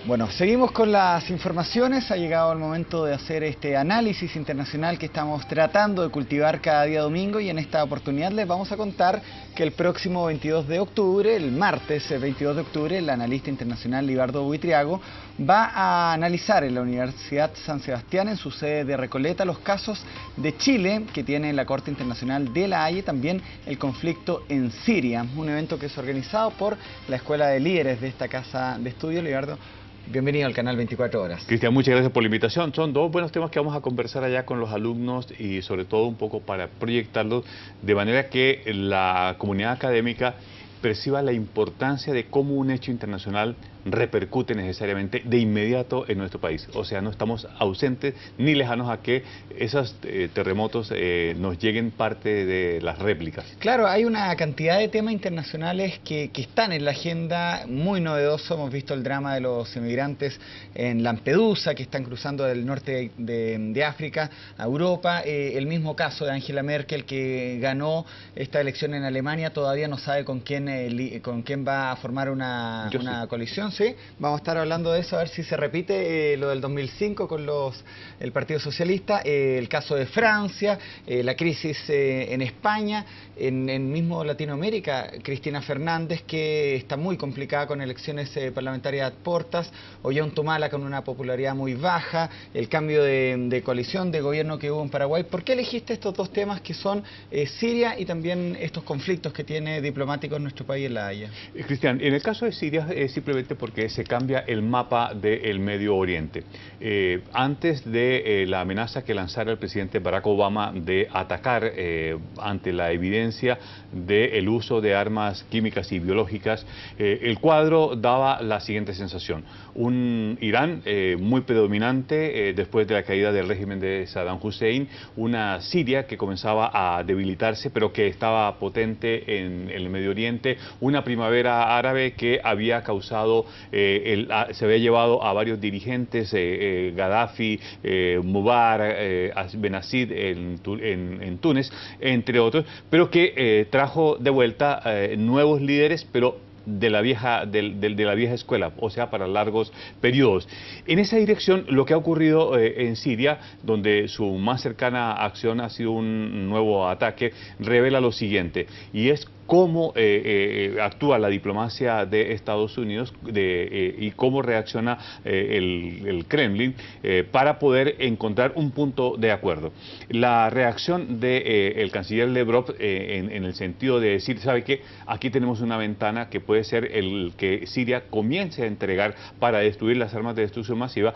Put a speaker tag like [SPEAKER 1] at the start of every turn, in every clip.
[SPEAKER 1] Bueno, seguimos con las informaciones. Ha llegado el momento de hacer este análisis internacional que estamos tratando de cultivar cada día domingo, y en esta oportunidad les vamos a contar que el próximo 22 de octubre, el martes 22 de octubre, el analista internacional Libardo Buitriago va a analizar en la Universidad San Sebastián, en su sede de Recoleta, los casos de Chile que tiene la Corte Internacional de La Haya, y también el conflicto en Siria, un evento que es organizado por la Escuela de Líderes de esta casa de estudio. Libardo, bienvenido al canal 24 Horas.
[SPEAKER 2] Cristian, muchas gracias por la invitación. Son dos buenos temas que vamos a conversar allá con los alumnos y sobre todo un poco para proyectarlos de manera que la comunidad académica perciba la importancia de cómo un hecho internacional repercute necesariamente de inmediato en nuestro país. O sea, no estamos ausentes ni lejanos a que esos terremotos nos lleguen parte de las réplicas.
[SPEAKER 1] Claro, hay una cantidad de temas internacionales que están en la agenda, muy novedoso. Hemos visto el drama de los emigrantes en Lampedusa, que están cruzando del norte de África a Europa. El mismo caso de Angela Merkel, que ganó esta elección en Alemania, todavía no sabe con quién va a formar una coalición. Sí, vamos a estar hablando de eso, a ver si se repite lo del 2005 con el Partido Socialista, el caso de Francia, la crisis en España, en mismo Latinoamérica, Cristina Fernández, que está muy complicada con elecciones parlamentarias a portas, Ollanta con una popularidad muy baja, el cambio de coalición, de gobierno que hubo en Paraguay. ¿Por qué elegiste estos dos temas que son Siria y también estos conflictos que tiene diplomáticos nuestro país en La Haya?
[SPEAKER 2] Cristian, en el caso de Siria es simplemente porque se cambia el mapa del Medio Oriente. Antes de la amenaza que lanzara el presidente Barack Obama de atacar ante la evidencia del uso de armas químicas y biológicas, el cuadro daba la siguiente sensación. Un Irán muy predominante después de la caída del régimen de Saddam Hussein, una Siria que comenzaba a debilitarse pero que estaba potente en el Medio Oriente, una primavera árabe que había causado, se había llevado a varios dirigentes, Gaddafi, Mubarak, Benazid en Túnez, entre otros, pero que trajo de vuelta nuevos líderes, pero de la vieja escuela, o sea, para largos periodos. En esa dirección, lo que ha ocurrido en Siria, donde su más cercana acción ha sido un nuevo ataque, revela lo siguiente, y es cómo actúa la diplomacia de Estados Unidos y cómo reacciona el Kremlin para poder encontrar un punto de acuerdo. La reacción del canciller Lavrov en el sentido de decir, ¿sabe qué? Aquí tenemos una ventana que puede ser el que Siria comience a entregar para destruir las armas de destrucción masiva,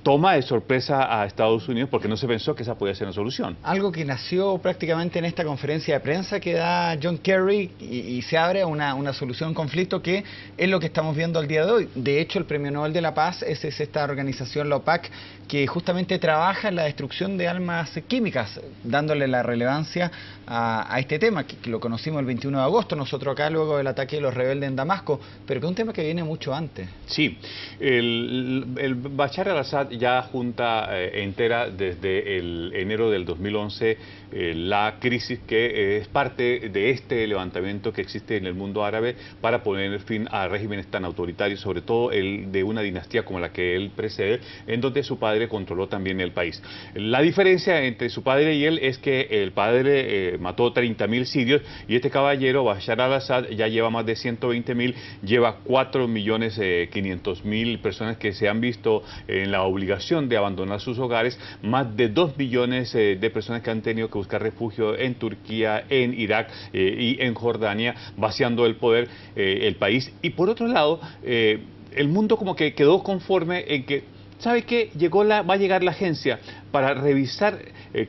[SPEAKER 2] toma de sorpresa a Estados Unidos porque no se pensó que esa podía ser una solución.
[SPEAKER 1] Algo que nació prácticamente en esta conferencia de prensa que da John Kerry y se abre a una solución a un conflicto que es lo que estamos viendo al día de hoy. De hecho, el Premio Nobel de la Paz es esta organización, la OPAC, que justamente trabaja en la destrucción de armas químicas, dándole la relevancia a este tema, que lo conocimos el 21 de agosto, nosotros acá, luego del ataque de los rebeldes en Damasco, pero que es un tema que viene mucho antes.
[SPEAKER 2] Sí, el Bashar al-Assad ya junta entera desde el enero del 2011 la crisis que es parte de este levantamiento que existe en el mundo árabe para poner fin a regímenes tan autoritarios, sobre todo el de una dinastía como la que él precede, en donde su padre controló también el país. La diferencia entre su padre y él es que el padre mató 30.000 sirios y este caballero, Bashar al-Assad, ya lleva más de 120.000, lleva 4.500.000 personas que se han visto en la obligación de abandonar sus hogares, más de 2 millones de personas que han tenido que buscar refugio en Turquía, en Irak y en Jordania, vaciando el poder el país. Y por otro lado, el mundo como que quedó conforme en que, ¿sabe qué? Va a llegar la agencia para revisar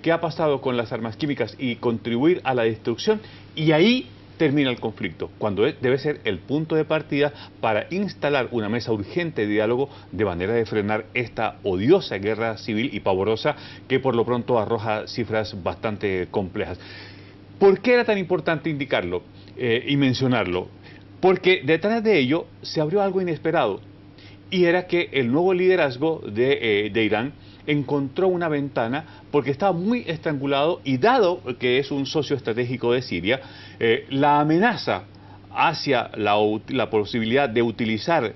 [SPEAKER 2] qué ha pasado con las armas químicas y contribuir a la destrucción, y ahí termina el conflicto, cuando debe ser el punto de partida para instalar una mesa urgente de diálogo de manera de frenar esta odiosa guerra civil y pavorosa que por lo pronto arroja cifras bastante complejas. ¿Por qué era tan importante indicarlo y mencionarlo? Porque detrás de ello se abrió algo inesperado, y era que el nuevo liderazgo de Irán encontró una ventana porque estaba muy estrangulado, y dado que es un socio estratégico de Siria, la amenaza hacia la posibilidad de utilizar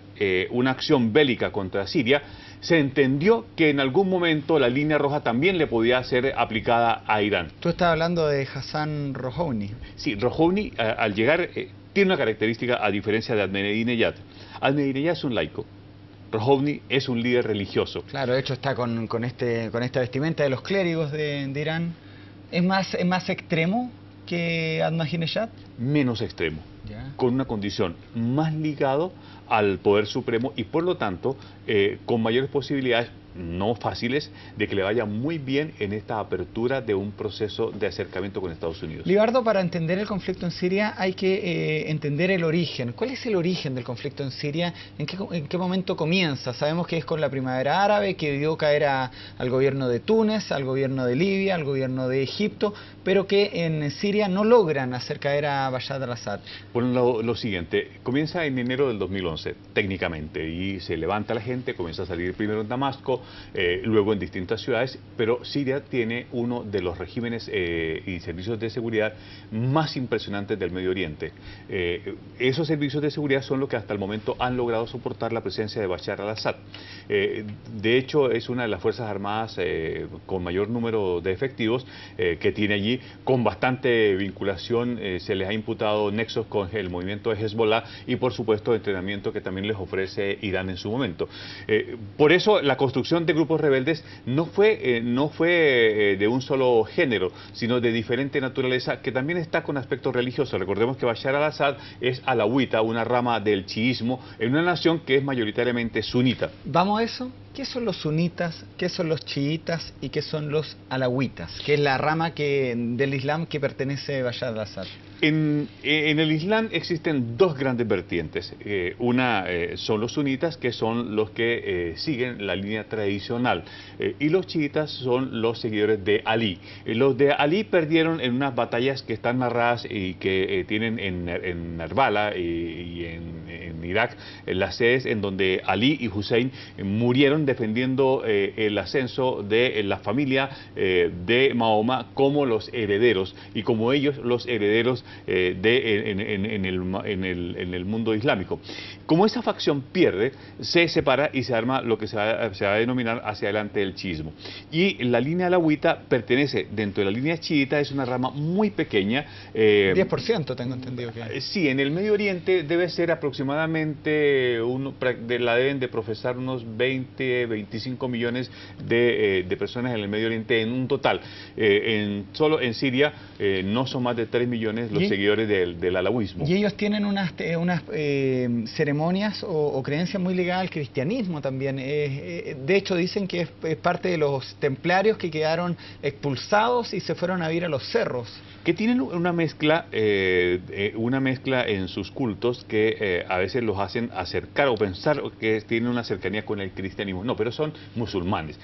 [SPEAKER 2] una acción bélica contra Siria, se entendió que en algún momento la línea roja también le podía ser aplicada a Irán.
[SPEAKER 1] Tú estás hablando de Hassan Rouhani.
[SPEAKER 2] Sí, Rouhani al llegar tiene una característica a diferencia de Ahmadinejad. Ahmadinejad es un laico. Rouhani es un líder religioso.
[SPEAKER 1] Claro, de hecho está con esta vestimenta de los clérigos de Irán. ¿Es más extremo que Ahmadinejad?
[SPEAKER 2] Menos extremo,
[SPEAKER 1] Ya.
[SPEAKER 2] con una condición más ligado al poder supremo y por lo tanto con mayores posibilidades, no fáciles, de que le vaya muy bien en esta apertura de un proceso de acercamiento con Estados Unidos.
[SPEAKER 1] Libardo, para entender el conflicto en Siria hay que entender el origen. ¿Cuál es el origen del conflicto en Siria? ¿En qué momento comienza? Sabemos que es con la primavera árabe, que dio caer al gobierno de Túnez, al gobierno de Libia, al gobierno de Egipto, pero que en Siria no logran hacer caer a Bashar al-Assad.
[SPEAKER 2] Bueno, lo siguiente, comienza en enero del 2011, técnicamente, y se levanta la gente, comienza a salir primero en Damasco, luego en distintas ciudades, pero Siria tiene uno de los regímenes y servicios de seguridad más impresionantes del Medio Oriente. Esos servicios de seguridad son los que hasta el momento han logrado soportar la presencia de Bashar al-Assad. De hecho, es una de las Fuerzas Armadas con mayor número de efectivos que tiene allí, con bastante vinculación. Se les ha imputado nexos con el movimiento de Hezbollah y, por supuesto, entrenamiento que también les ofrece Irán en su momento. Por eso, la construcción de grupos rebeldes no fue de un solo género, sino de diferente naturaleza, que también está con aspectos religiosos. Recordemos que Bashar al-Assad es alawita, una rama del chiismo, en una nación que es mayoritariamente sunita.
[SPEAKER 1] ¿Vamos a eso? ¿Qué son los sunitas, qué son los chiitas y qué son los alawitas? Que es la rama del Islam que pertenece a Bashar al-Assad.
[SPEAKER 2] En el Islam existen dos grandes vertientes. Una son los sunitas, que son los que siguen la línea tradicional, y los chiitas son los seguidores de Ali. Los de Ali perdieron en unas batallas que están narradas y que tienen en Narbala y en Irak, las sedes en donde Ali y Hussein murieron defendiendo el ascenso de la familia de Mahoma como los herederos, y como ellos los herederos en el mundo islámico. Como esa facción pierde, se separa y se arma lo que se va a denominar hacia adelante el chiismo. Y la línea alawita pertenece dentro de la línea chiita, es una rama muy pequeña.
[SPEAKER 1] 10% tengo entendido que hay.
[SPEAKER 2] Sí, en el Medio Oriente debe ser aproximadamente, la deben de profesar unos 20, 25 millones de personas en el Medio Oriente en un total. Solo en Siria no son más de 3 millones los seguidores del alawismo.
[SPEAKER 1] Y ellos tienen unas ceremonias o creencias muy ligadas al cristianismo también. De hecho, dicen que es parte de los templarios que quedaron expulsados y se fueron a vivir a los cerros.
[SPEAKER 2] Que tienen una mezcla en sus cultos que a veces los hacen acercar o pensar que tienen una cercanía con el cristianismo. No, pero son musulmanes.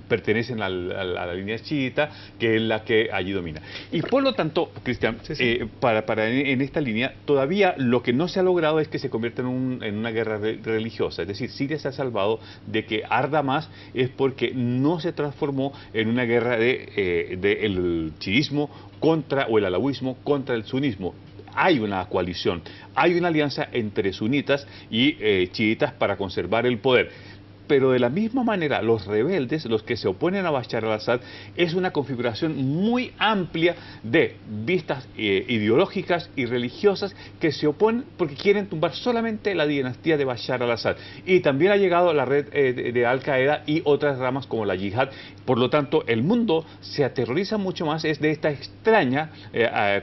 [SPEAKER 2] Pertenecen a la línea chiita, que es la que allí domina. Y por lo tanto, Cristian, en esta línea, todavía lo que no se ha logrado es que se convierta en una guerra religiosa. Es decir, Siria se ha salvado de que arda más, es porque no se transformó en una guerra del chiismo o el alawismo contra el sunismo. Hay una coalición, hay una alianza entre sunitas y chiitas para conservar el poder. Pero de la misma manera, los rebeldes, los que se oponen a Bashar al-Assad, es una configuración muy amplia de vistas ideológicas y religiosas que se oponen porque quieren tumbar solamente la dinastía de Bashar al-Assad. Y también ha llegado la red de Al-Qaeda y otras ramas como la yihad. Por lo tanto, el mundo se aterroriza mucho más de esta extraña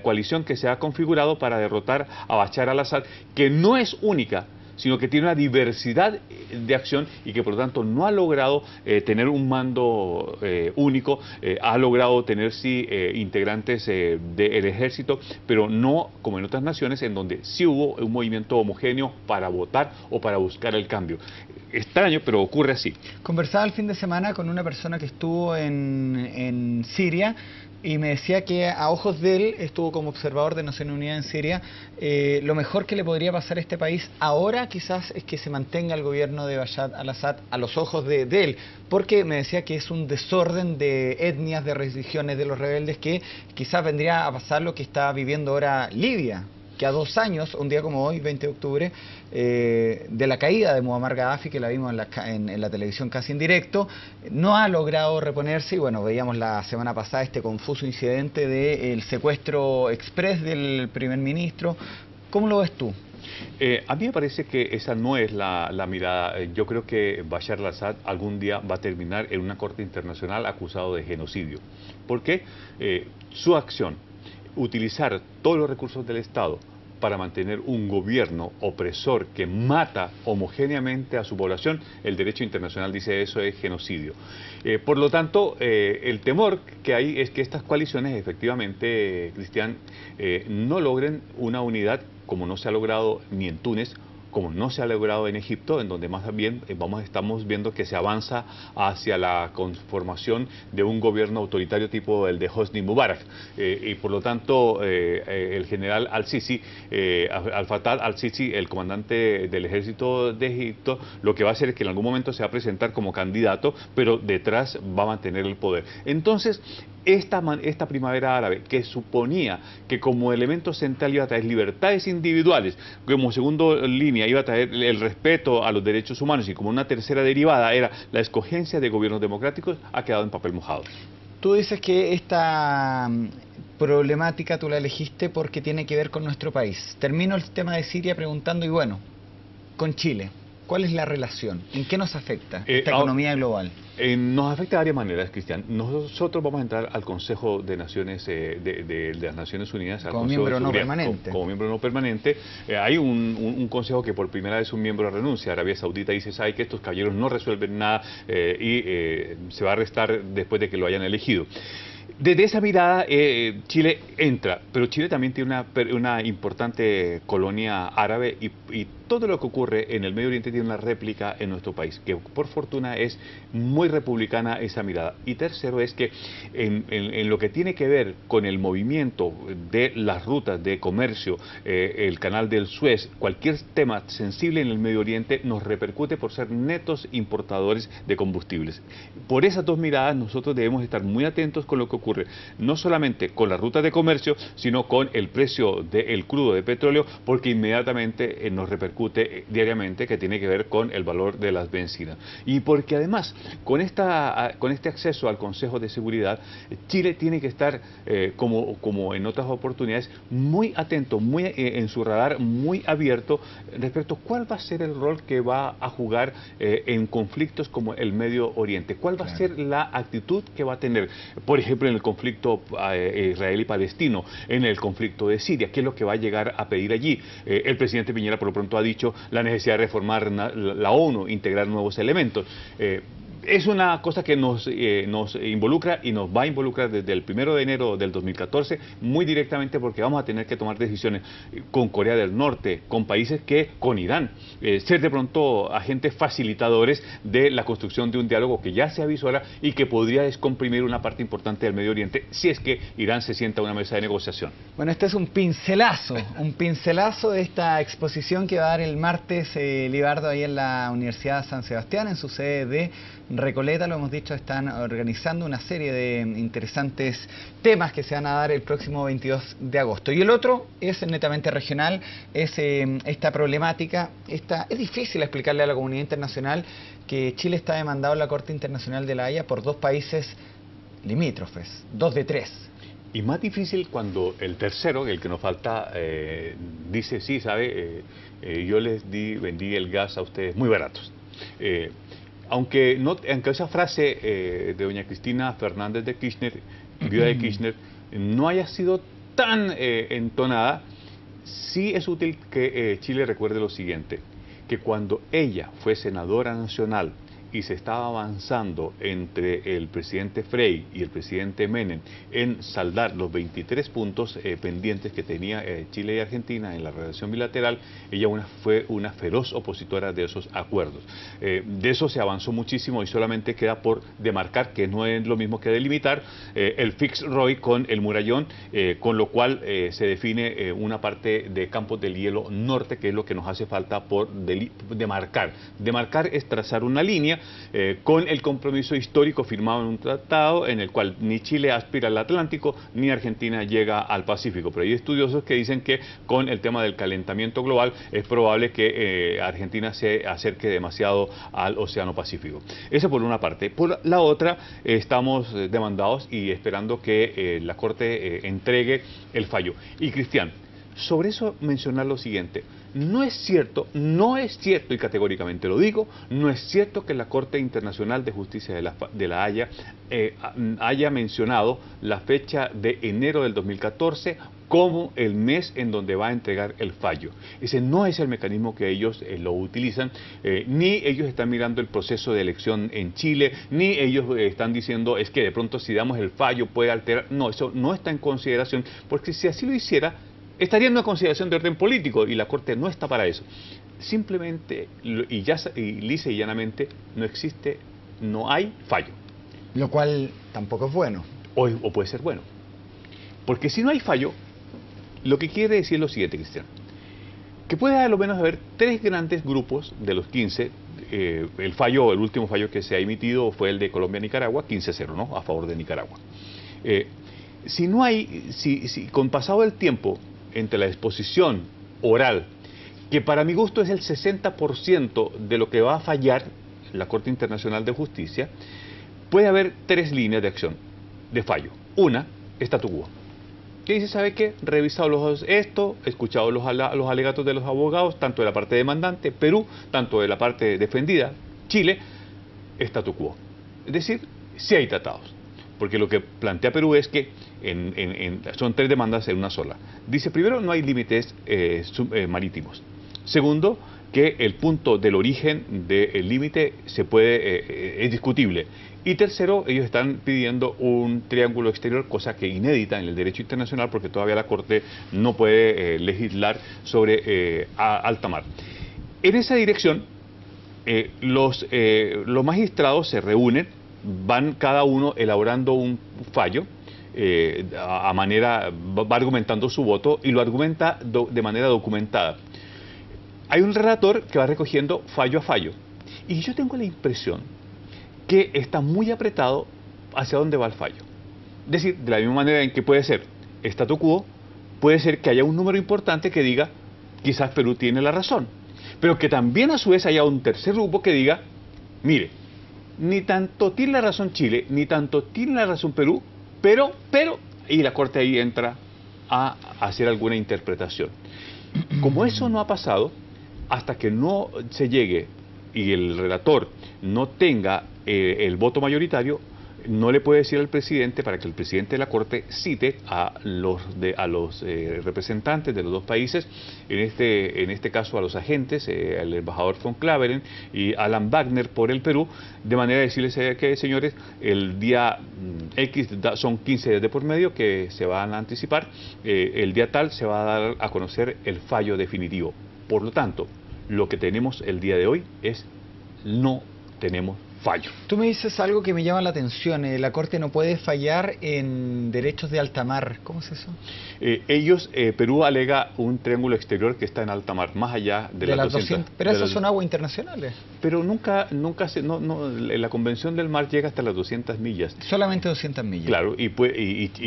[SPEAKER 2] coalición que se ha configurado para derrotar a Bashar al-Assad, que no es única, sino que tiene una diversidad de acción y que por lo tanto no ha logrado tener un mando único. Ha logrado tener sí integrantes del ejército, pero no como en otras naciones en donde sí hubo un movimiento homogéneo para votar o para buscar el cambio. Extraño, pero ocurre así.
[SPEAKER 1] Conversaba el fin de semana con una persona que estuvo en Siria y me decía que a ojos de él, estuvo como observador de Naciones Unidas en Siria, lo mejor que le podría pasar a este país ahora quizás es que se mantenga el gobierno de Bashar al-Assad a los ojos de él, porque me decía que es un desorden de etnias, de religiones de los rebeldes, que quizás vendría a pasar lo que está viviendo ahora Libia. que a 2 años, un día como hoy, 20 de octubre, de la caída de Muammar Gaddafi, que la vimos en la televisión casi en directo, no ha logrado reponerse. Y bueno, veíamos la semana pasada este confuso incidente del secuestro express del primer ministro. ¿Cómo lo ves tú?
[SPEAKER 2] A mí me parece que esa no es la mirada. Yo creo que Bashar al-Assad algún día va a terminar en una corte internacional acusado de genocidio. Porque su acción, utilizar todos los recursos del Estado para mantener un gobierno opresor que mata homogéneamente a su población, el derecho internacional dice eso es genocidio. Por lo tanto, el temor que hay es que estas coaliciones efectivamente, Cristian, no logren una unidad como no se ha logrado ni en Túnez, como no se ha logrado en Egipto, en donde más bien estamos viendo que se avanza hacia la conformación de un gobierno autoritario tipo el de Hosni Mubarak. Y por lo tanto, el general al-Sisi, al-Fattah al-Sisi, el comandante del ejército de Egipto, lo que va a hacer es que en algún momento se va a presentar como candidato, pero detrás va a mantener el poder. Entonces, esta primavera árabe, que suponía que como elemento central iba a traer libertades individuales, como segundo línea iba a traer el respeto a los derechos humanos y como una tercera derivada era la escogencia de gobiernos democráticos, ha quedado en papel mojado.
[SPEAKER 1] Tú dices que esta problemática tú la elegiste porque tiene que ver con nuestro país. Termino el tema de Siria preguntando, y bueno, con Chile, ¿cuál es la relación? ¿En qué nos afecta esta economía global?
[SPEAKER 2] Nos afecta de varias maneras, Cristian. Nosotros vamos a entrar al Consejo de Naciones de las Naciones Unidas, al
[SPEAKER 1] como
[SPEAKER 2] Consejo
[SPEAKER 1] miembro
[SPEAKER 2] de
[SPEAKER 1] no permanente.
[SPEAKER 2] Como miembro no permanente. Hay un consejo que por primera vez un miembro renuncia. Arabia Saudita dice, sabe que estos caballeros no resuelven nada y se va a arrestar después de que lo hayan elegido. Desde esa mirada, Chile entra, pero Chile también tiene una importante colonia árabe y todo lo que ocurre en el Medio Oriente tiene una réplica en nuestro país, que por fortuna es muy republicana esa mirada. Y tercero es que en lo que tiene que ver con el movimiento de las rutas de comercio, el canal del Suez, cualquier tema sensible en el Medio Oriente nos repercute por ser netos importadores de combustibles. Por esas dos miradas nosotros debemos estar muy atentos con lo que ocurre, no solamente con las rutas de comercio, sino con el precio del crudo de petróleo, porque inmediatamente nos repercute diariamente, que tiene que ver con el valor de las bencinas. Y porque además, con este acceso al Consejo de Seguridad, Chile tiene que estar, como en otras oportunidades, muy atento, muy en su radar, muy abierto respecto a cuál va a ser el rol que va a jugar en conflictos como el Medio Oriente. ¿Cuál va a ser la actitud que va a tener, por ejemplo, en el conflicto israelí-palestino, en el conflicto de Siria? ¿Qué es lo que va a llegar a pedir allí? El presidente Piñera, por lo pronto, ha dicho la necesidad de reformar la ONU, integrar nuevos elementos. Es una cosa que nos involucra y nos va a involucrar desde el 1 de enero del 2014 muy directamente, porque vamos a tener que tomar decisiones con Corea del Norte, con países con Irán, ser de pronto agentes facilitadores de la construcción de un diálogo que ya se avisora y que podría descomprimir una parte importante del Medio Oriente si es que Irán se sienta a una mesa de negociación.
[SPEAKER 1] Bueno, este es un pincelazo de esta exposición que va a dar el martes Libardo ahí en la Universidad San Sebastián, en su sede de Recoleta. Lo hemos dicho, están organizando una serie de interesantes temas que se van a dar el próximo 22 de agosto. Y el otro es netamente regional, es esta problemática. Es difícil explicarle a la comunidad internacional que Chile está demandado en la Corte Internacional de la Haya por 2 países limítrofes, 2 de 3.
[SPEAKER 2] Y más difícil cuando el tercero, el que nos falta, dice, sí, sabe, yo vendí el gas a ustedes muy baratos. Aunque esa frase de doña Cristina Fernández de Kirchner, viuda de Kirchner, no haya sido tan entonada, sí es útil que Chile recuerde lo siguiente, que cuando ella fue senadora nacional y se estaba avanzando entre el presidente Frei y el presidente Menem en saldar los 23 puntos pendientes que tenía Chile y Argentina en la relación bilateral, ella fue una feroz opositora de esos acuerdos. De eso se avanzó muchísimo y solamente queda por demarcar, que no es lo mismo que delimitar, el Fitzroy con el Murallón, con lo cual se define una parte de Campos del Hielo Norte, que es lo que nos hace falta por demarcar. Demarcar es trazar una línea con el compromiso histórico firmado en un tratado en el cual ni Chile aspira al Atlántico, ni Argentina llega al Pacífico. Pero hay estudiosos que dicen que con el tema del calentamiento global es probable que Argentina se acerque demasiado al Océano Pacífico. Eso por una parte. Por la otra, estamos demandados y esperando que la Corte entregue el fallo. Y Cristian, sobre eso mencionar lo siguiente: no es cierto, y categóricamente lo digo, no es cierto que la Corte Internacional de Justicia de la Haya haya mencionado la fecha de enero del 2014 como el mes en donde va a entregar el fallo. Ese no es el mecanismo que ellos lo utilizan, ni ellos están mirando el proceso de elección en Chile, ni ellos están diciendo es que de pronto si damos el fallo puede alterar. No, eso no está en consideración, porque si así lo hiciera, estaría en una consideración de orden político y la Corte no está para eso. Simplemente, lisa y llanamente, no hay fallo.
[SPEAKER 1] Lo cual tampoco es bueno.
[SPEAKER 2] O puede ser bueno. Porque si no hay fallo, lo que quiere decir es lo siguiente, Cristian: que puede a lo menos haber 3 grandes grupos de los 15. El último fallo que se ha emitido fue el de Colombia-Nicaragua, 15-0, ¿no? A favor de Nicaragua. Si con pasado el tiempo entre la exposición oral, que para mi gusto es el 60% de lo que va a fallar la Corte Internacional de Justicia, puede haber 3 líneas de acción, de fallo. Una, statu quo. Que dice, ¿sabe qué? Revisado escuchado los alegatos de los abogados, tanto de la parte demandante, Perú, tanto de la parte defendida, Chile, statu quo. Es decir, sí hay tratados. Porque lo que plantea Perú es que son 3 demandas en una sola. Dice, primero, no hay límites marítimos. Segundo, que el punto del origen del límite es discutible. Y tercero, ellos están pidiendo un triángulo exterior, cosa que inédita en el derecho internacional, porque todavía la Corte no puede legislar sobre alta mar. En esa dirección, los magistrados se reúnen, van cada uno elaborando un fallo, va argumentando su voto y lo argumenta de manera documentada. Hay un relator que va recogiendo fallo a fallo. Y yo tengo la impresión que está muy apretado hacia dónde va el fallo. Es decir, de la misma manera en que puede ser statu quo, puede ser que haya un número importante que diga, quizás Perú tiene la razón. Pero que también a su vez haya un tercer grupo que diga, mire, ni tanto tiene la razón Chile, ni tanto tiene la razón Perú, pero, y la Corte ahí entra a hacer alguna interpretación. Como eso no ha pasado, hasta que no se llegue y el relator no tenga el voto mayoritario, no le puede decir al presidente, para que el presidente de la Corte cite a los representantes de los 2 países, en este caso a los agentes, el embajador von Claveren y Alan Wagner por el Perú, de manera de decirles que, señores, el día X, son 15 días de por medio que se van a anticipar, el día tal se va a dar a conocer el fallo definitivo. Por lo tanto, lo que tenemos el día de hoy es no tenemos fallo.
[SPEAKER 1] Tú me dices algo que me llama la atención. La Corte no puede fallar en derechos de alta mar. ¿Cómo es eso?
[SPEAKER 2] Perú alega un triángulo exterior que está en alta mar, más allá de las 200.
[SPEAKER 1] Pero esas son aguas internacionales.
[SPEAKER 2] Pero la Convención del Mar llega hasta las 200 millas.
[SPEAKER 1] Solamente 200 millas.
[SPEAKER 2] Claro, y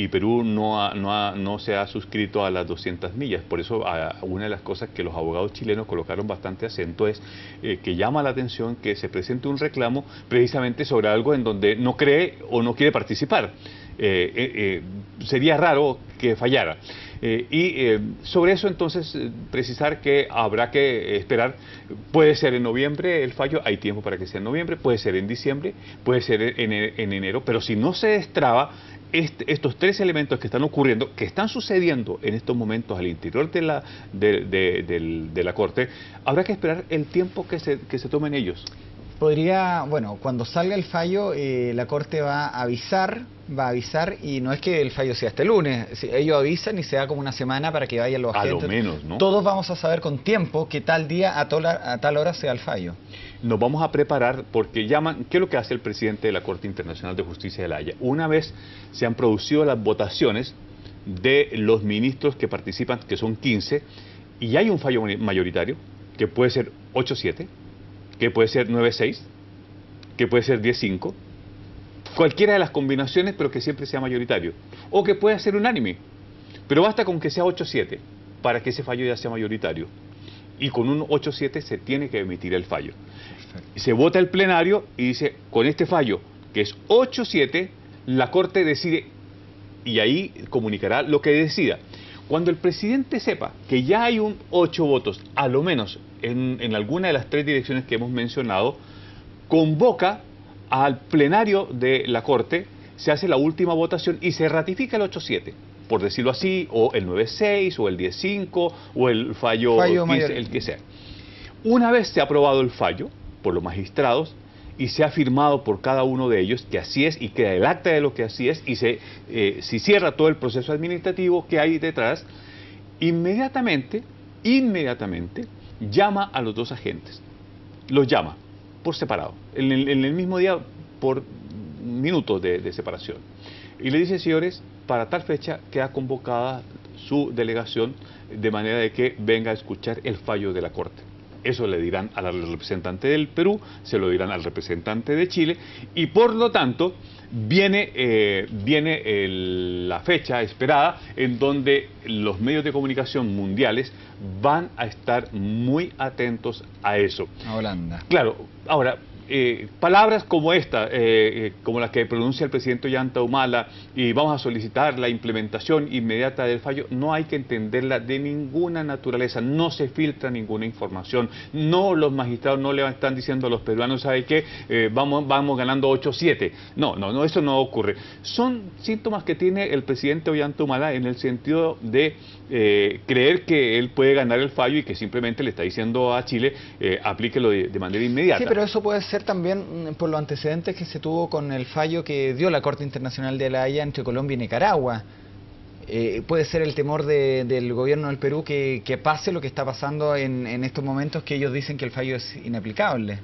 [SPEAKER 2] Perú no se ha suscrito a las 200 millas. Por eso una de las cosas que los abogados chilenos colocaron bastante acento es que llama la atención que se presente un reclamo precisamente sobre algo en donde no cree o no quiere participar. Sería raro que fallara. Sobre eso entonces precisar que habrá que esperar. Puede ser en noviembre el fallo, hay tiempo para que sea en noviembre, puede ser en diciembre, puede ser en enero, pero si no se destraba estos 3 elementos que están ocurriendo, que están sucediendo en estos momentos al interior de la Corte, habrá que esperar el tiempo que se tomen ellos.
[SPEAKER 1] Cuando salga el fallo, la Corte va a avisar, y no es que el fallo sea este lunes, ellos avisan y se da como una semana para que vayan los agentes.
[SPEAKER 2] A lo menos, ¿no?
[SPEAKER 1] Todos vamos a saber con tiempo que tal día, a tal hora sea el fallo.
[SPEAKER 2] Nos vamos a preparar porque ¿qué es lo que hace el presidente de la Corte Internacional de Justicia de la Haya? Una vez se han producido las votaciones de los ministros que participan, que son 15, y hay un fallo mayoritario, que puede ser 8-7, que puede ser 9-6, que puede ser 10-5, cualquiera de las combinaciones, pero que siempre sea mayoritario, o que pueda ser unánime, pero basta con que sea 8-7 para que ese fallo ya sea mayoritario, y con un 8-7 se tiene que emitir el fallo. Se vota el plenario y dice, con este fallo, que es 8-7, la Corte decide, y ahí comunicará lo que decida. Cuando el presidente sepa que ya hay un 8 votos, a lo menos en alguna de las 3 direcciones que hemos mencionado, convoca al plenario de la Corte, se hace la última votación y se ratifica el 8-7, por decirlo así, o el 9-6, o el 10-5, o el fallo 15, el que sea. Una vez se ha aprobado el fallo por los magistrados y se ha firmado por cada uno de ellos que así es, y queda el acta de lo que así es, y se cierra todo el proceso administrativo que hay detrás, inmediatamente llama a los 2 agentes. Los llama por separado, en el mismo día, por minutos de separación. Y le dice, señores, para tal fecha queda convocada su delegación de manera de que venga a escuchar el fallo de la Corte. Eso le dirán al representante del Perú, se lo dirán al representante de Chile, y por lo tanto viene la fecha esperada en donde los medios de comunicación mundiales van a estar muy atentos a eso.
[SPEAKER 1] A Holanda.
[SPEAKER 2] Claro, ahora, palabras como esta, como las que pronuncia el presidente Ollanta Humala, y vamos a solicitar la implementación inmediata del fallo, no hay que entenderla de ninguna naturaleza, no se filtra ninguna información, no, los magistrados no le están diciendo a los peruanos, ¿sabe qué? Vamos ganando 8-7, no, eso no ocurre. Son síntomas que tiene el presidente Ollanta Humala en el sentido de creer que él puede ganar el fallo y que simplemente le está diciendo a Chile, aplíquelo de manera inmediata.
[SPEAKER 1] Sí, pero eso puede ser también por los antecedentes que se tuvo con el fallo que dio la Corte Internacional de La Haya entre Colombia y Nicaragua. Puede ser el temor del gobierno del Perú que pase lo que está pasando en estos momentos, que ellos dicen que el fallo es inaplicable.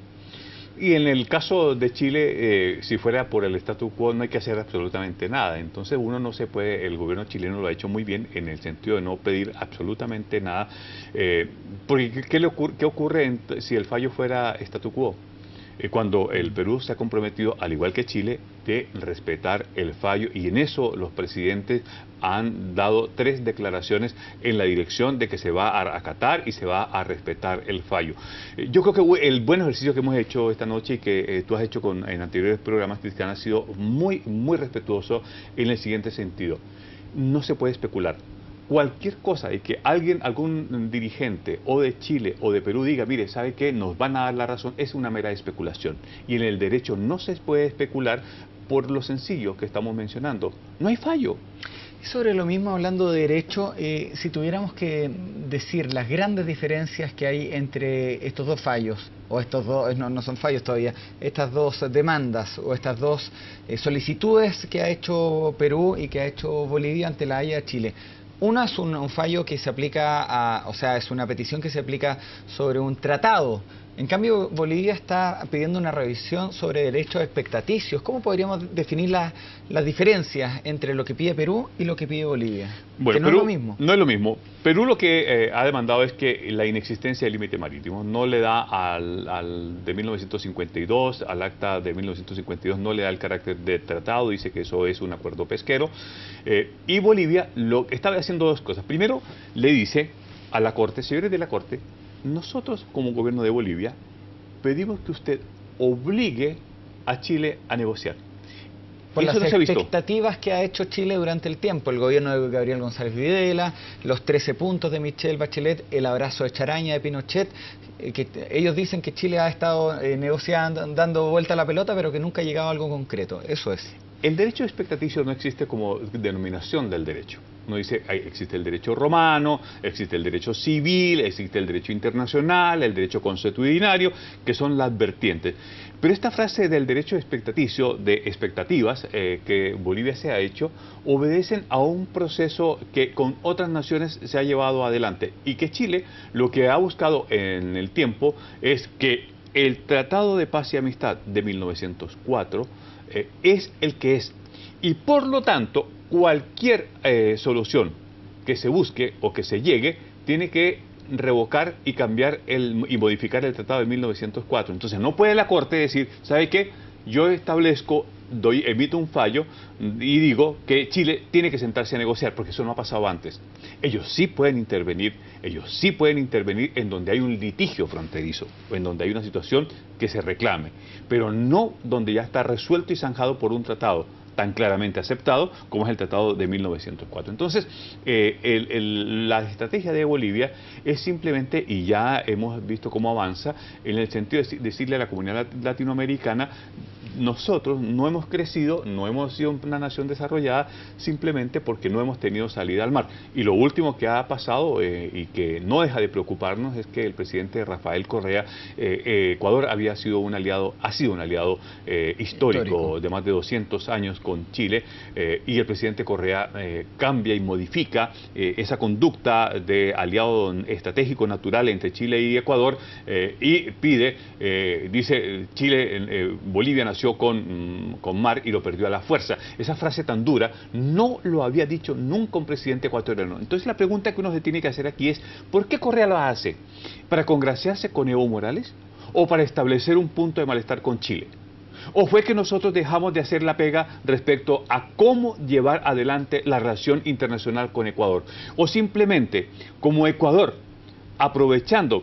[SPEAKER 2] Y en el caso de Chile, si fuera por el statu quo, no hay que hacer absolutamente nada. Entonces uno no se puede, el gobierno chileno lo ha hecho muy bien en el sentido de no pedir absolutamente nada. Porque ¿qué ocurre si el fallo fuera statu quo? Cuando el Perú se ha comprometido, al igual que Chile, de respetar el fallo, y en eso los presidentes han dado 3 declaraciones en la dirección de que se va a acatar y se va a respetar el fallo. Yo creo que el buen ejercicio que hemos hecho esta noche y que tú has hecho en anteriores programas, Cristian, ha sido muy respetuoso en el siguiente sentido. No se puede especular. Cualquier cosa y que algún dirigente o de Chile o de Perú diga, mire, ¿sabe qué? Nos van a dar la razón, es una mera especulación. Y en el derecho no se puede especular por lo sencillo que estamos mencionando. No hay fallo.
[SPEAKER 1] Sobre lo mismo, hablando de derecho, si tuviéramos que decir las grandes diferencias que hay entre estos 2 fallos, o estos 2, no son fallos todavía, estas 2 demandas o estas 2 solicitudes que ha hecho Perú y que ha hecho Bolivia ante la Haya de Chile. Una es un fallo que se aplica o sea, es una petición que se aplica sobre un tratado. En cambio, Bolivia está pidiendo una revisión sobre derechos expectaticios. ¿Cómo podríamos definir las diferencias entre lo que pide Perú y lo que pide Bolivia?
[SPEAKER 2] Bueno,
[SPEAKER 1] que no
[SPEAKER 2] Perú,
[SPEAKER 1] es lo mismo.
[SPEAKER 2] No es lo mismo. Perú lo que ha demandado es que la inexistencia del límite marítimo no le da al de 1952, al acta de 1952, no le da el carácter de tratado, dice que eso es un acuerdo pesquero. Y Bolivia está haciendo 2 cosas. Primero, le dice a la Corte, señores de la Corte, nosotros como gobierno de Bolivia pedimos que usted obligue a Chile a negociar.
[SPEAKER 1] Por las expectativas que ha hecho Chile durante el tiempo, el gobierno de Gabriel González Videla, los 13 puntos de Michelle Bachelet, el abrazo de Charaña de Pinochet, que ellos dicen que Chile ha estado negociando, dando vuelta a la pelota, pero que nunca ha llegado a algo concreto. Eso es.
[SPEAKER 2] El derecho expectaticio no existe como denominación del derecho. No dice, existe el derecho romano, existe el derecho civil, existe el derecho internacional, el derecho consuetudinario, que son las vertientes. Pero esta frase del derecho expectaticio, de expectativas que Bolivia se ha hecho, obedecen a un proceso que con otras naciones se ha llevado adelante y que Chile lo que ha buscado en el tiempo es que el Tratado de Paz y Amistad de 1904 es el que es. Y por lo tanto, cualquier solución que se busque o que se llegue, tiene que revocar y cambiar y modificar el Tratado de 1904. Entonces no puede la Corte decir, ¿sabe qué? Yo establezco, emito un fallo y digo que Chile tiene que sentarse a negociar, porque eso no ha pasado antes. Ellos sí pueden intervenir en donde hay un litigio fronterizo, o en donde hay una situación que se reclame, pero no donde ya está resuelto y zanjado por un tratado tan claramente aceptado como es el Tratado de 1904. Entonces, la estrategia de Bolivia es simplemente, y ya hemos visto cómo avanza, en el sentido de decirle a la comunidad latinoamericana, nosotros no hemos crecido, no hemos sido una nación desarrollada simplemente porque no hemos tenido salida al mar. Y lo último que ha pasado y que no deja de preocuparnos es que el presidente Rafael Correa, Ecuador ha sido un aliado histórico de más de 200 años con Chile, y el presidente Correa cambia y modifica esa conducta de aliado estratégico natural entre Chile y Ecuador, y pide, dice Bolivia nació con mar y lo perdió a la fuerza. Esa frase tan dura no lo había dicho nunca un presidente ecuatoriano. Entonces la pregunta que uno se tiene que hacer aquí es, ¿por qué Correa lo hace? ¿Para congraciarse con Evo Morales? ¿O para establecer un punto de malestar con Chile? ¿O fue que nosotros dejamos de hacer la pega respecto a cómo llevar adelante la relación internacional con Ecuador? ¿O simplemente, como Ecuador, aprovechando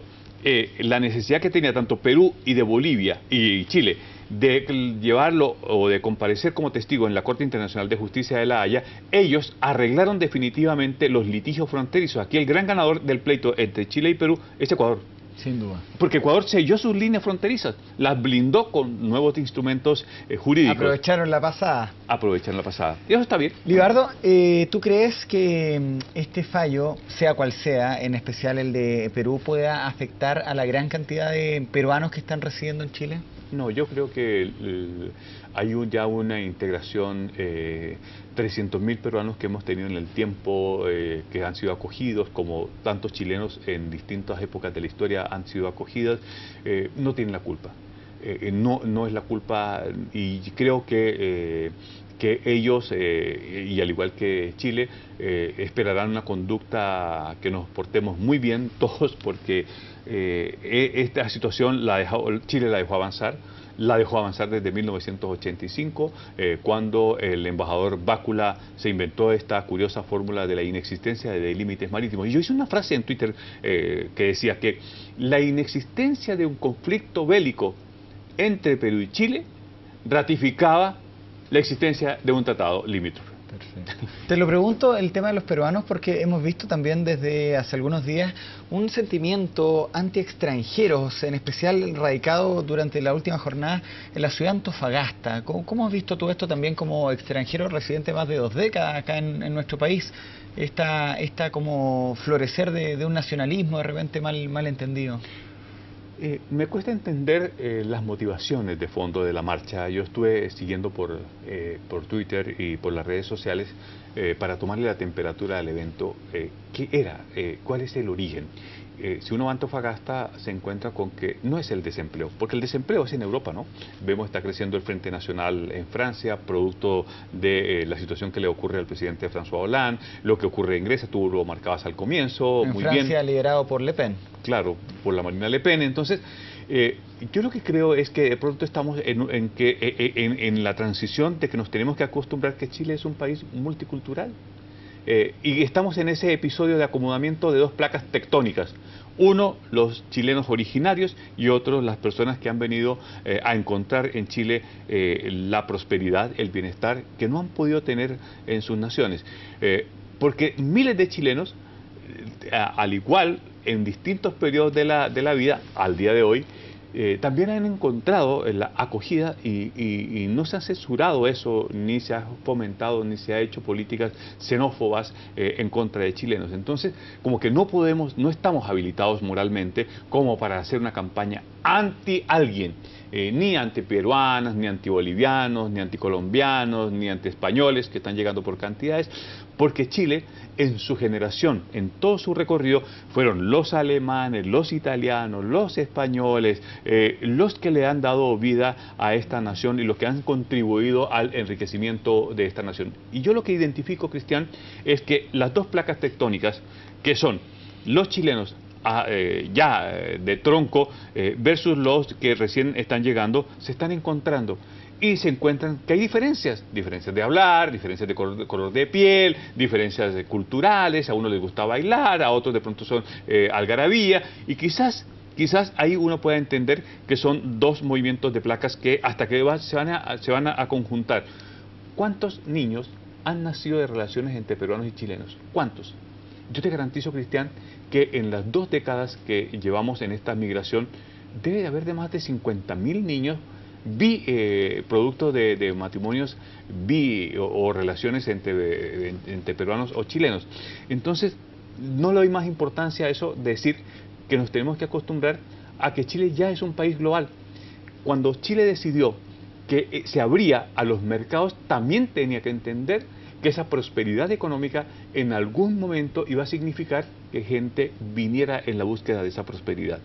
[SPEAKER 2] la necesidad que tenía tanto Perú y de Bolivia y Chile de llevarlo o de comparecer como testigo en la Corte Internacional de Justicia de La Haya, ellos arreglaron definitivamente los litigios fronterizos? Aquí el gran ganador del pleito entre Chile y Perú es Ecuador.
[SPEAKER 1] Sin duda.
[SPEAKER 2] Porque Ecuador selló sus líneas fronterizas, las blindó con nuevos instrumentos jurídicos.
[SPEAKER 1] Aprovecharon la pasada.
[SPEAKER 2] Aprovecharon la pasada. Y eso está bien.
[SPEAKER 1] Libardo, ¿tú crees que este fallo, sea cual sea, en especial el de Perú, pueda afectar a la gran cantidad de peruanos que están residiendo en Chile?
[SPEAKER 2] No, yo creo que hay ya una integración, 300.000 peruanos que hemos tenido en el tiempo, que han sido acogidos, como tantos chilenos en distintas épocas de la historia han sido acogidas, no tienen la culpa. No es la culpa, y creo que ellos, y al igual que Chile, esperarán una conducta que nos portemos muy bien todos, porque esta situación Chile la dejó avanzar desde 1985, cuando el embajador Bácula se inventó esta curiosa fórmula de la inexistencia de límites marítimos. Y yo hice una frase en Twitter que decía que la inexistencia de un conflicto bélico entre Perú y Chile ratificaba la existencia de un tratado limítrofe.
[SPEAKER 1] Perfecto. Te lo pregunto el tema de los peruanos porque hemos visto también desde hace algunos días un sentimiento anti-extranjeros, en especial radicado durante la última jornada en la ciudad de Antofagasta. ¿Cómo has visto tú esto también como extranjero residente más de 2 décadas acá en nuestro país? Esta como florecer de un nacionalismo de repente mal entendido.
[SPEAKER 2] Me cuesta entender las motivaciones de fondo de la marcha. Yo estuve siguiendo por Twitter y por las redes sociales para tomarle la temperatura al evento. ¿Qué era? ¿Cuál es el origen? Si uno va a Antofagasta se encuentra con que no es el desempleo, porque el desempleo es en Europa, ¿no? Vemos está creciendo el Frente Nacional en Francia, producto de la situación que le ocurre al presidente François Hollande, lo que ocurre en Grecia, tú lo marcabas al comienzo.
[SPEAKER 1] En Francia, liderado por Le Pen.
[SPEAKER 2] Claro, por la Marina Le Pen. Entonces, yo lo que creo es que de pronto estamos en la transición de que nos tenemos que acostumbrar que Chile es un país multicultural. Y estamos en ese episodio de acomodamiento de 2 placas tectónicas. Uno, los chilenos originarios, y otro, las personas que han venido a encontrar en Chile la prosperidad, el bienestar que no han podido tener en sus naciones. Porque miles de chilenos, al igual en distintos periodos de la vida, al día de hoy, también han encontrado la acogida y no se ha censurado eso, ni se ha fomentado, ni se ha hecho políticas xenófobas en contra de chilenos. Entonces, como que no estamos habilitados moralmente como para hacer una campaña anti alguien, ni anti peruanos, ni anti bolivianos, ni anti colombianos, ni anti españoles que están llegando por cantidades, porque Chile en su generación, en todo su recorrido, fueron los alemanes, los italianos, los españoles, los que le han dado vida a esta nación y los que han contribuido al enriquecimiento de esta nación. Y yo lo que identifico, Cristian, es que las 2 placas tectónicas, que son los chilenos de tronco versus los que recién están llegando, se están encontrando. Y se encuentran que hay diferencias de hablar, diferencias de color de piel, diferencias culturales, a uno les gusta bailar, a otros de pronto son algarabía, y quizás ahí uno pueda entender que son dos movimientos de placas que hasta que se van a conjuntar. ¿Cuántos niños han nacido de relaciones entre peruanos y chilenos? ¿Cuántos? Yo te garantizo, Cristian, que en las 2 décadas que llevamos en esta migración, debe de haber de más de 50.000 niños producto de matrimonios o relaciones entre peruanos o chilenos. Entonces, no le doy más importancia a eso, decir que nos tenemos que acostumbrar a que Chile ya es un país global. Cuando Chile decidió que se abría a los mercados, también tenía que entender que esa prosperidad económica en algún momento iba a significar que gente viniera en la búsqueda de esa prosperidad.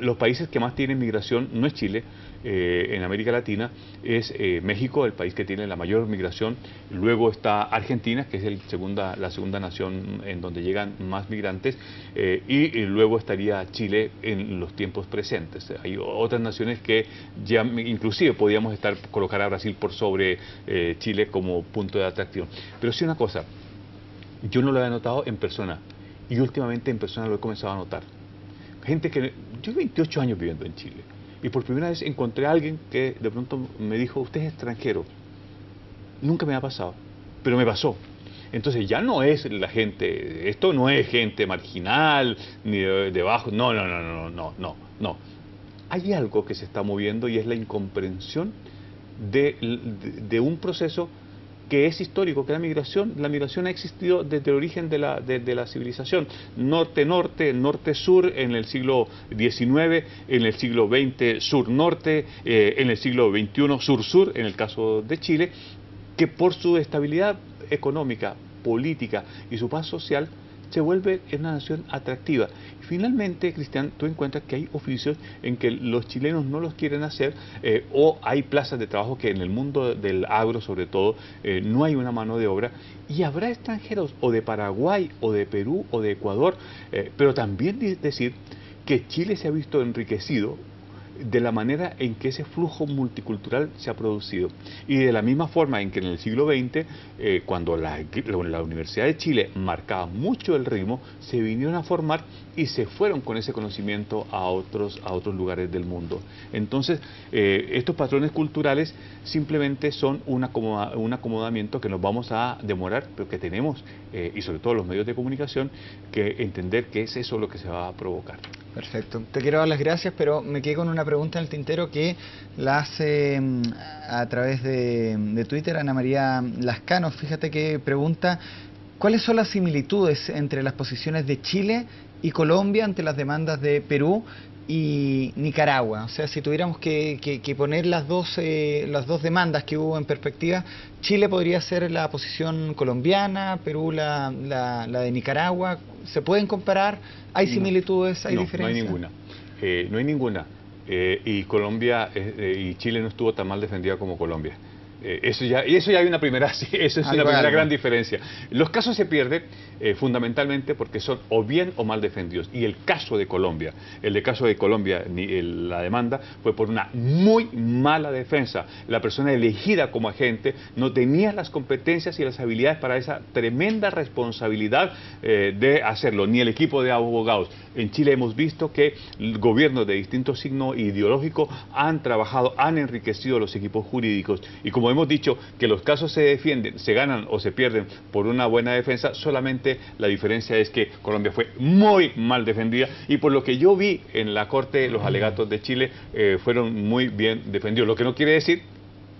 [SPEAKER 2] Los países que más tienen migración no es Chile, en América Latina es México, el país que tiene la mayor migración, luego está Argentina, que es la segunda nación en donde llegan más migrantes, y luego estaría Chile en los tiempos presentes. Hay otras naciones que ya inclusive podríamos colocar a Brasil por sobre Chile como punto de atracción. Pero sí una cosa, yo no lo había notado en persona, y últimamente en persona lo he comenzado a notar. Gente que... Yo 28 años viviendo en Chile, y por primera vez encontré a alguien que de pronto me dijo, usted es extranjero. Nunca me ha pasado, pero me pasó. Entonces ya no es la gente, esto no es gente marginal, ni de bajo, no. Hay algo que se está moviendo y es la incomprensión de un proceso que es histórico, que la migración ha existido desde el origen de la civilización, norte-norte, norte-sur en el siglo XIX, en el siglo XX sur-norte, en el siglo XXI sur-sur, en el caso de Chile, que por su estabilidad económica, política y su paz social, se vuelve una nación atractiva. Finalmente, Cristian, tú encuentras que hay oficios en que los chilenos no los quieren hacer, o hay plazas de trabajo que en el mundo del agro, sobre todo, no hay una mano de obra, y habrá extranjeros o de Paraguay, o de Perú, o de Ecuador, pero también decir que Chile se ha visto enriquecido de la manera en que ese flujo multicultural se ha producido. Y de la misma forma en que en el siglo XX, cuando la Universidad de Chile marcaba mucho el ritmo, se vinieron a formar y se fueron con ese conocimiento a otros lugares del mundo. Entonces, estos patrones culturales simplemente son un acomodamiento que nos vamos a demorar, pero que tenemos, y sobre todo los medios de comunicación, que entender que es eso lo que se va a provocar.
[SPEAKER 1] Perfecto. Te quiero dar las gracias, pero me quedé con una pregunta en el tintero que la hace a través de Twitter Ana María Lascano. Fíjate que pregunta, ¿cuáles son las similitudes entre las posiciones de Chile y Colombia ante las demandas de Perú y Nicaragua? O sea, si tuviéramos que poner las dos demandas que hubo en perspectiva, Chile podría ser la posición colombiana, Perú la de Nicaragua. ¿Se pueden comparar? ¿Hay similitudes? ¿Hay diferencias?
[SPEAKER 2] No hay ninguna. Y Colombia y Chile no estuvo tan mal defendida como Colombia. Eso ya hay una primera gran diferencia. Los casos se pierden fundamentalmente porque son o bien o mal defendidos. Y el caso de Colombia, la demanda fue por una muy mala defensa. La persona elegida como agente no tenía las competencias y las habilidades para esa tremenda responsabilidad de hacerlo, ni el equipo de abogados. En Chile hemos visto que gobiernos de distinto signo ideológico han trabajado, han enriquecido los equipos jurídicos, y como hemos dicho que los casos se defienden, se ganan o se pierden por una buena defensa, solamente la diferencia es que Colombia fue muy mal defendida, y por lo que yo vi en la Corte, los alegatos de Chile fueron muy bien defendidos, lo que no quiere decir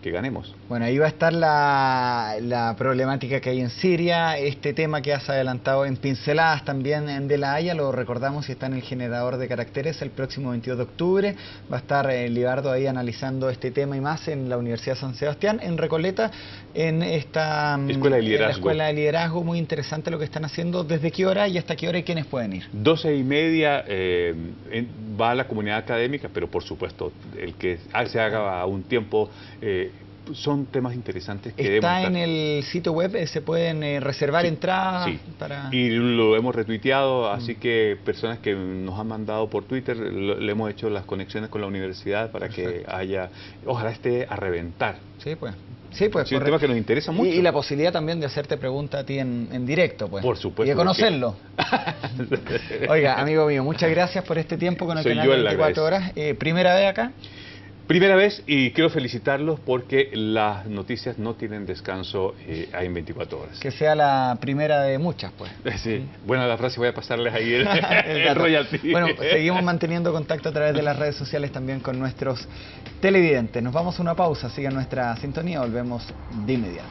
[SPEAKER 2] que ganemos.
[SPEAKER 1] Bueno, ahí va a estar la problemática que hay en Siria, este tema que has adelantado en pinceladas también en De La Haya, lo recordamos, y está en el generador de caracteres el próximo 22 de octubre, va a estar Libardo ahí analizando este tema y más en la Universidad San Sebastián, en Recoleta, en esta
[SPEAKER 2] Escuela de Liderazgo.
[SPEAKER 1] En la Escuela de Liderazgo, muy interesante lo que están haciendo. ¿Desde qué hora y hasta qué hora y quiénes pueden ir?
[SPEAKER 2] 12:30 va a la comunidad académica, pero por supuesto el que se haga a un tiempo son temas interesantes que
[SPEAKER 1] está en el sitio web, se pueden reservar entradas.
[SPEAKER 2] Sí,
[SPEAKER 1] para...
[SPEAKER 2] y lo hemos retuiteado, así que personas que nos han mandado por Twitter, le hemos hecho las conexiones con la universidad para que haya, ojalá esté a reventar.
[SPEAKER 1] Sí, pues. Sí, pues.
[SPEAKER 2] Es un tema que nos interesa mucho.
[SPEAKER 1] Y la posibilidad también de hacerte preguntas a ti en directo, pues.
[SPEAKER 2] Por supuesto.
[SPEAKER 1] Y de conocerlo. Oiga, amigo mío, muchas gracias por este tiempo con el
[SPEAKER 2] Soy
[SPEAKER 1] canal
[SPEAKER 2] yo el
[SPEAKER 1] 24 horas. ¿Primera vez acá?
[SPEAKER 2] Primera vez, y quiero felicitarlos porque las noticias no tienen descanso ahí en 24 horas.
[SPEAKER 1] Que sea la primera de muchas, pues.
[SPEAKER 2] Sí, buena la frase, voy a pasarles ahí el royalty.
[SPEAKER 1] Bueno, seguimos manteniendo contacto a través de las redes sociales también con nuestros televidentes. Nos vamos a una pausa, sigan nuestra sintonía, volvemos de inmediato.